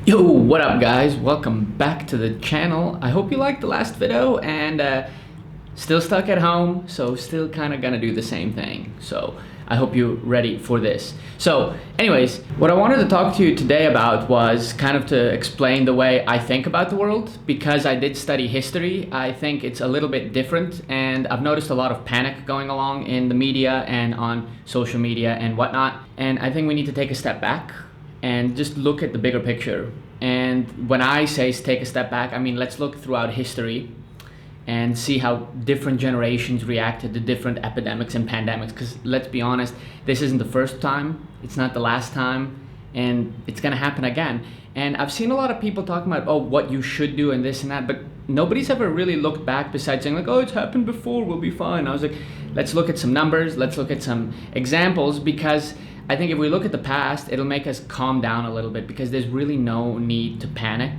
Yo, what up guys? Welcome back to the channel. I hope you liked the last video and still stuck at home, so still kind of gonna do the same thing. So I hope you're ready for this. So anyways, what I wanted to talk to you today about was kind of to explain the way I think about the world. Because I did study history, I think it's a little bit different, and I've noticed a lot of panic going along in the media and on social media and whatnot. And I think we need to take a step back and just look at the bigger picture. And when I say take a step back, I mean let's look throughout history and see how different generations reacted to different epidemics and pandemics. Because let's be honest, this isn't the first time, it's not the last time, and it's gonna happen again. And I've seen a lot of people talking about, oh, what you should do and this and that, but nobody's ever really looked back besides saying like, oh, it's happened before, we'll be fine. I was like, let's look at some numbers, let's look at some examples, because I think if we look at the past, it'll make us calm down a little bit, because there's really no need to panic,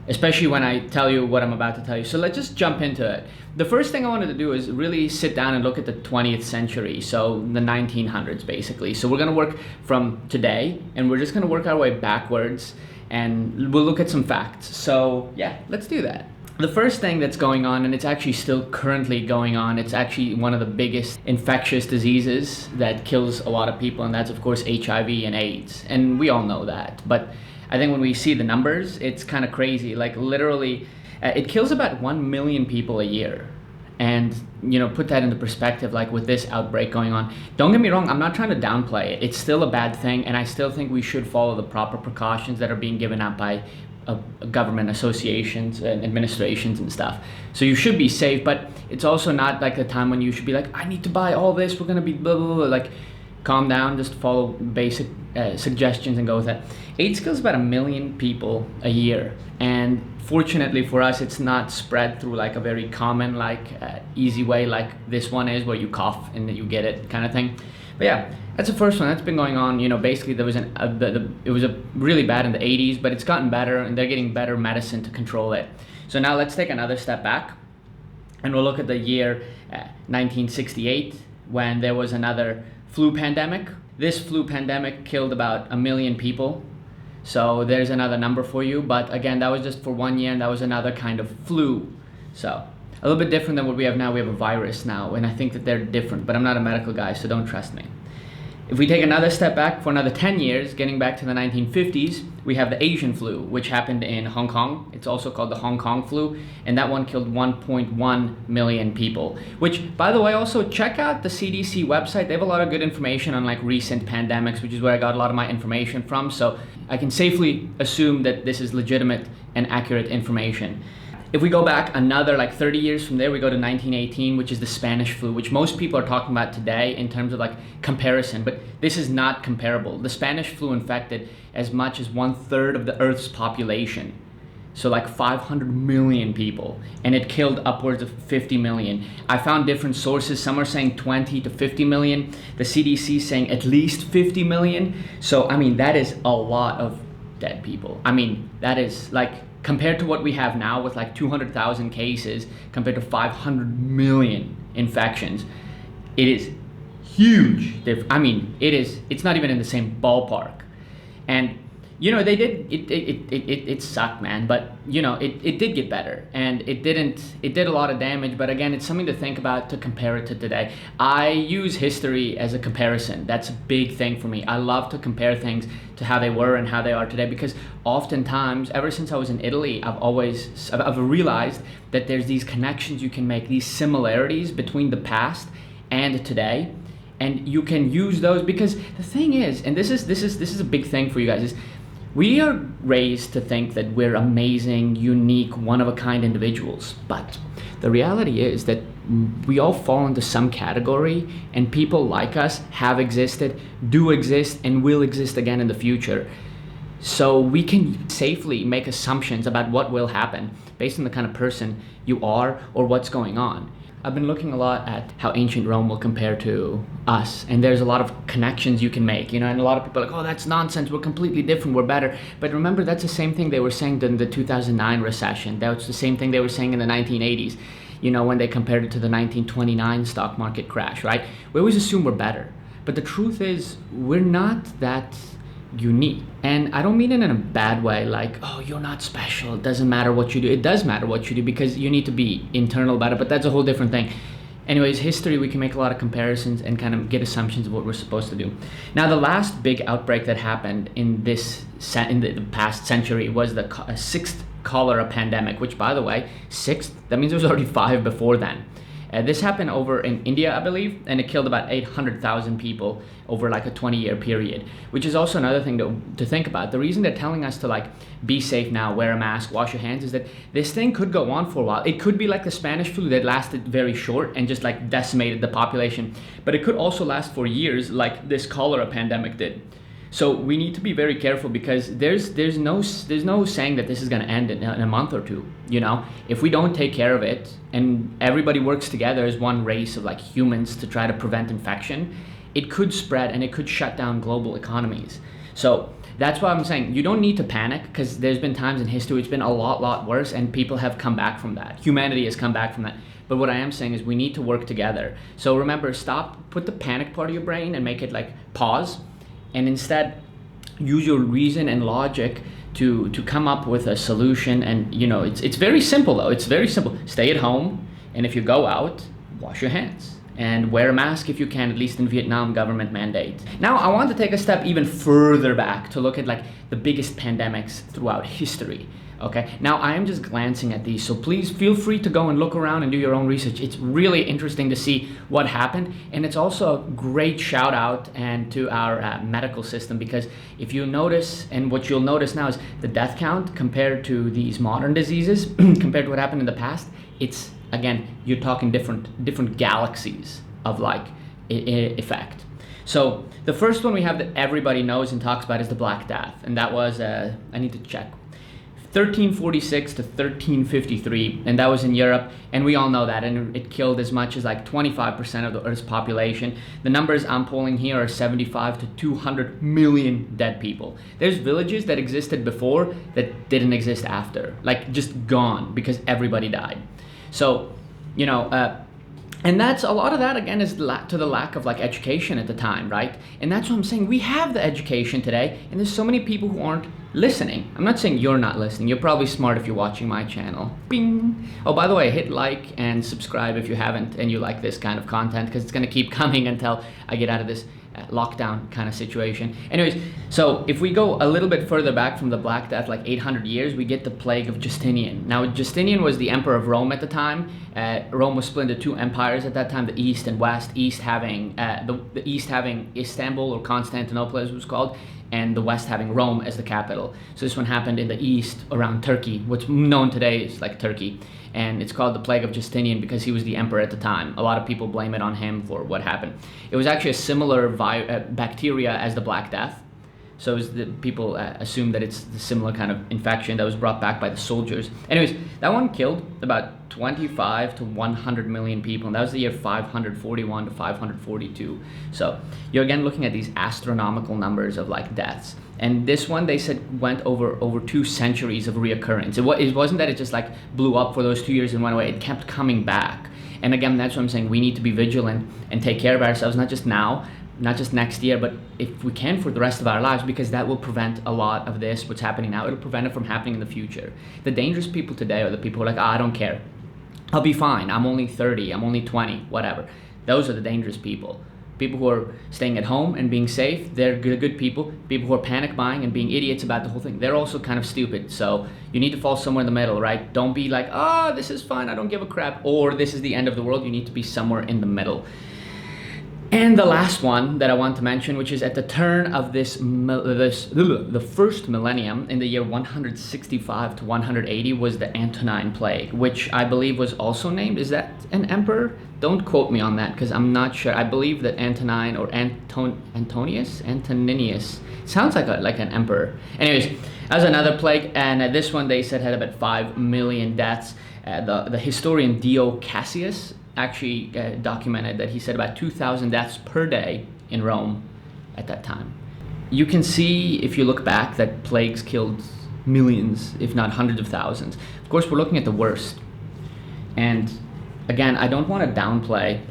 especially when I tell you what I'm about to tell you. So let's just jump into it. The first thing I wanted to do is really sit down and look at the 20th century, so the 1900s basically. So we're gonna work from today, and we're just gonna work our way backwards, and we'll look at some facts. So yeah, let's do that. The first thing that's going on, and it's actually still currently going on, it's actually one of the biggest infectious diseases that kills a lot of people, and that's of course HIV and AIDS. And we all know that. But I think when we see the numbers, it's kind of crazy. Like literally, it kills about 1 million people a year. And you know, put that into perspective, like with this outbreak going on. Don't get me wrong, I'm not trying to downplay it. It's still a bad thing, and I still think we should follow the proper precautions that are being given out by government associations and administrations and stuff. So you should be safe, but it's also not like the time when you should be like, I need to buy all this, we're gonna be blah, blah, blah. Like, calm down, just follow basic suggestions and go with that. AIDS kills about 1 million people a year. And fortunately for us, it's not spread through like a very common, like easy way like this one is, where you cough and then you get it kind of thing. But yeah, that's the first one. That's been going on, you know, basically there was it was really bad in the 80s, but it's gotten better, and they're getting better medicine to control it. So now let's take another step back, and we'll look at the year 1968, when there was another flu pandemic. This flu pandemic killed about 1 million people. So there's another number for you, but again, that was just for 1 year, and that was another kind of flu. So a little bit different than what we have now. We have a virus now, and I think that they're different, but I'm not a medical guy, so don't trust me. If we take another step back for another 10 years, getting back to the 1950s, we have the Asian flu, which happened in Hong Kong. It's also called the Hong Kong flu, and that one killed 1.1 million people. Which, by the way, also check out the CDC website. They have a lot of good information on like recent pandemics, which is where I got a lot of my information from. So I can safely assume that this is legitimate and accurate information. If we go back another like 30 years from there, we go to 1918, which is the Spanish flu, which most people are talking about today in terms of like comparison, but this is not comparable. The Spanish flu infected as much as 1/3 of the Earth's population. So like 500 million people, and it killed upwards of 50 million. I found different sources. Some are saying 20 to 50 million. The CDC is saying at least 50 million. So, I mean, that is a lot of dead people. I mean, that is like, compared to what we have now with like 200,000 cases compared to 500 million infections, it is huge. I mean, it's not even in the same ballpark. And you know, it sucked, man, but you know, it did get better, and it did a lot of damage, but again, it's something to think about, to compare it to today. I use history as a comparison. That's a big thing for me. I love to compare things to how they were and how they are today, because oftentimes, ever since I was in Italy, I've realized that there's these connections you can make, these similarities between the past and today. And you can use those, because the thing is, and this is a big thing for you guys, is we are raised to think that we're amazing, unique, one-of-a-kind individuals. But the reality is that we all fall into some category, and people like us have existed, do exist, and will exist again in the future. So we can safely make assumptions about what will happen based on the kind of person you are or what's going on. I've been looking a lot at how ancient Rome will compare to us, and there's a lot of connections you can make, you know, and a lot of people are like, oh, that's nonsense, we're completely different, we're better. But remember, that's the same thing they were saying in the 2009 recession. That's the same thing they were saying in the 1980s, you know, when they compared it to the 1929 stock market crash, right? We always assume we're better. But the truth is, we're not that unique. And I don't mean it in a bad way, like, oh, you're not special, it doesn't matter what you do. It does matter what you do, because you need to be internal about it, but that's a whole different thing. Anyways, history, we can make a lot of comparisons and kind of get assumptions of what we're supposed to do. Now, the last big outbreak that happened in the past century was the sixth cholera pandemic, which, by the way, sixth, that means there was already 5 before then. This happened over in India, I believe, and it killed about 800,000 people over like a 20-year period, which is also another thing to think about. The reason they're telling us to like be safe now, wear a mask, wash your hands, is that this thing could go on for a while. It could be like the Spanish flu that lasted very short and just like decimated the population, but it could also last for years like this cholera pandemic did. So we need to be very careful, because there's no saying that this is going to end in a month or two. You know, if we don't take care of it and everybody works together as one race of like humans to try to prevent infection, it could spread and it could shut down global economies. So that's why I'm saying you don't need to panic, because there's been times in history it's been a lot worse and people have come back from that. Humanity has come back from that. But what I am saying is we need to work together. So remember, put the panic part of your brain and make it like pause, and instead use your reason and logic to come up with a solution. And you know, it's very simple though. It's very simple. Stay at home, and if you go out, wash your hands and wear a mask if you can, at least in Vietnam government mandate. Now I want to take a step even further back to look at like the biggest pandemics throughout history. Okay, now I am just glancing at these, so please feel free to go and look around and do your own research. It's really interesting to see what happened, and it's also a great shout out and to our medical system, because if you notice, and what you'll notice now is the death count compared to these modern diseases, compared to what happened in the past, it's, again, you're talking different galaxies of like effect. So the first one we have that everybody knows and talks about is the Black Death, and that was, I need to check, 1346 to 1353, and that was in Europe, and we all know that, and it killed as much as like 25% of the Earth's population. The numbers I'm pulling here are 75 to 200 million dead people. There's villages that existed before that didn't exist after, like just gone because everybody died. So, you know, and that's a lot of that, again, is to the lack of like education at the time, right? And that's what I'm saying. We have the education today, and there's so many people who aren't listening. I'm not saying you're not listening. You're probably smart if you're watching my channel. Bing! Oh, by the way, hit like and subscribe if you haven't and you like this kind of content, because it's going to keep coming until I get out of this lockdown kind of situation. Anyways, so if we go a little bit further back from the Black Death, like 800 years, we get the plague of Justinian. Now, Justinian was the emperor of Rome at the time. Rome was split into 2 empires at that time, the East and West. East having the East having Istanbul, or Constantinople as it was called, and the West having Rome as the capital. So this one happened in the East around Turkey, what's known today is like Turkey. And it's called the Plague of Justinian because he was the emperor at the time. A lot of people blame it on him for what happened. It was actually a similar bacteria as the Black Death. So people assume that it's the similar kind of infection that was brought back by the soldiers. Anyways, that one killed about 25 to 100 million people, and that was the year 541 to 542. So you're again looking at these astronomical numbers of like deaths. And this one, they said, went over 2 centuries of reoccurrence. It wasn't that it just like blew up for those 2 years and went away. It kept coming back. And again, that's what I'm saying. We need to be vigilant and take care of ourselves, not just now, not just next year, but if we can for the rest of our lives, because that will prevent a lot of this, what's happening now. It'll prevent it from happening in the future. The dangerous people today are the people who are like, I don't care. I'll be fine. I'm only 30. I'm only 20, whatever. Those are the dangerous people. People who are staying at home and being safe, they're good people. People who are panic buying and being idiots about the whole thing, they're also kind of stupid. So you need to fall somewhere in the middle, right? Don't be like, oh, this is fine, I don't give a crap, or this is the end of the world. You need to be somewhere in the middle. And the last one that I want to mention, which is at the turn of the first millennium, in the year 165 to 180, was the Antonine Plague, which I believe was also named, is that an emperor? Don't quote me on that, because I'm not sure. I believe that Antonine or Antoninus, sounds like an emperor. Anyways, that was another plague, and this one they said had about 5 million deaths. The historian Dio Cassius actually documented that he said about 2,000 deaths per day in Rome at that time. You can see, if you look back, that plagues killed millions, if not hundreds of thousands. Of course, we're looking at the worst. And again, I don't want to downplay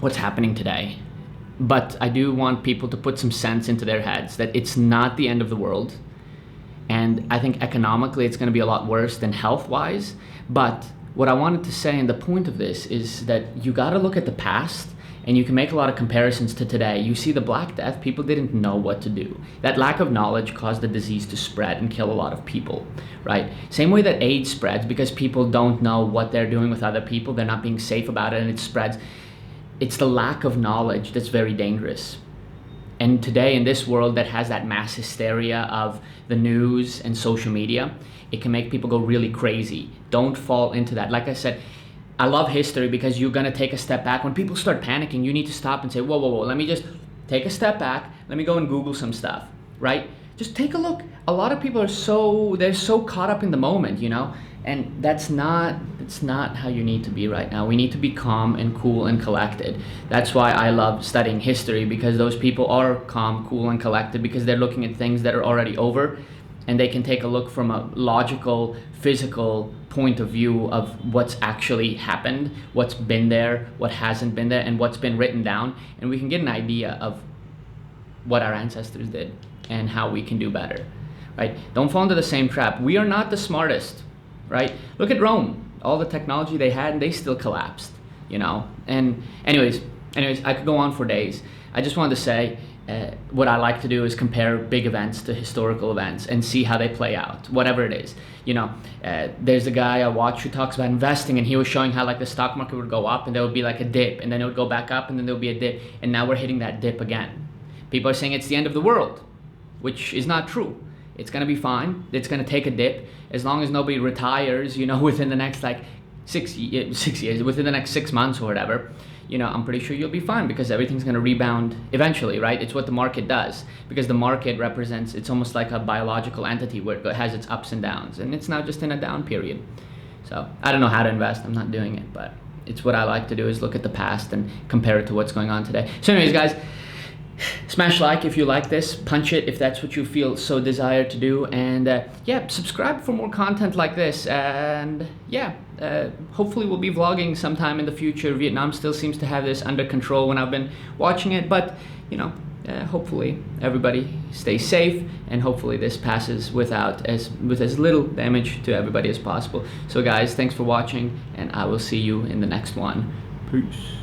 what's happening today. But I do want people to put some sense into their heads that it's not the end of the world. And I think economically it's going to be a lot worse than health-wise. But what I wanted to say, and the point of this, is that you got to look at the past, and you can make a lot of comparisons to today. You see the Black Death, people didn't know what to do. That lack of knowledge caused the disease to spread and kill a lot of people, right? Same way that AIDS spreads, because people don't know what they're doing with other people, they're not being safe about it, and it spreads. It's the lack of knowledge that's very dangerous. And today, in this world that has that mass hysteria of the news and social media, it can make people go really crazy. Don't fall into that. Like I said, I love history because you're gonna take a step back. When people start panicking, you need to stop and say, whoa, whoa, whoa, let me just take a step back. Let me go and Google some stuff, right? Just take a look. A lot of people are they're so caught up in the moment, you know? And it's not how you need to be right now. We need to be calm and cool and collected. That's why I love studying history, because those people are calm, cool, and collected, because they're looking at things that are already over, and they can take a look from a logical, physical point of view of what's actually happened, what's been there, what hasn't been there, and what's been written down. And we can get an idea of what our ancestors did and how we can do better, right? Don't fall into the same trap. We are not the smartest, right? Look at Rome, all the technology they had, and they still collapsed, you know? And anyways, I could go on for days. I just wanted to say, what I like to do is compare big events to historical events and see how they play out, whatever it is. You know, there's a guy I watch who talks about investing, and he was showing how like the stock market would go up and there would be like a dip, and then it would go back up, and then there would be a dip, and now we're hitting that dip again. People are saying it's the end of the world, which is not true. It's gonna be fine. It's gonna take a dip as long as nobody retires, you know, within the next like 6 years, within the next 6 months or whatever. You know, I'm pretty sure you'll be fine, because everything's going to rebound eventually, right? It's what the market does, because the market represents, it's almost like a biological entity where it has its ups and downs, and it's now just in a down period. So I don't know how to invest. I'm not doing it, but it's what I like to do, is look at the past and compare it to what's going on today. So anyways, guys, smash like if you like this, punch it if that's what you feel so desire to do, and yeah, subscribe for more content like this, and yeah, hopefully we'll be vlogging sometime in the future. Vietnam still seems to have this under control when I've been watching it, but you know, hopefully everybody stays safe, and hopefully this passes with as little damage to everybody as possible. So guys, thanks for watching, and I will see you in the next one. Peace.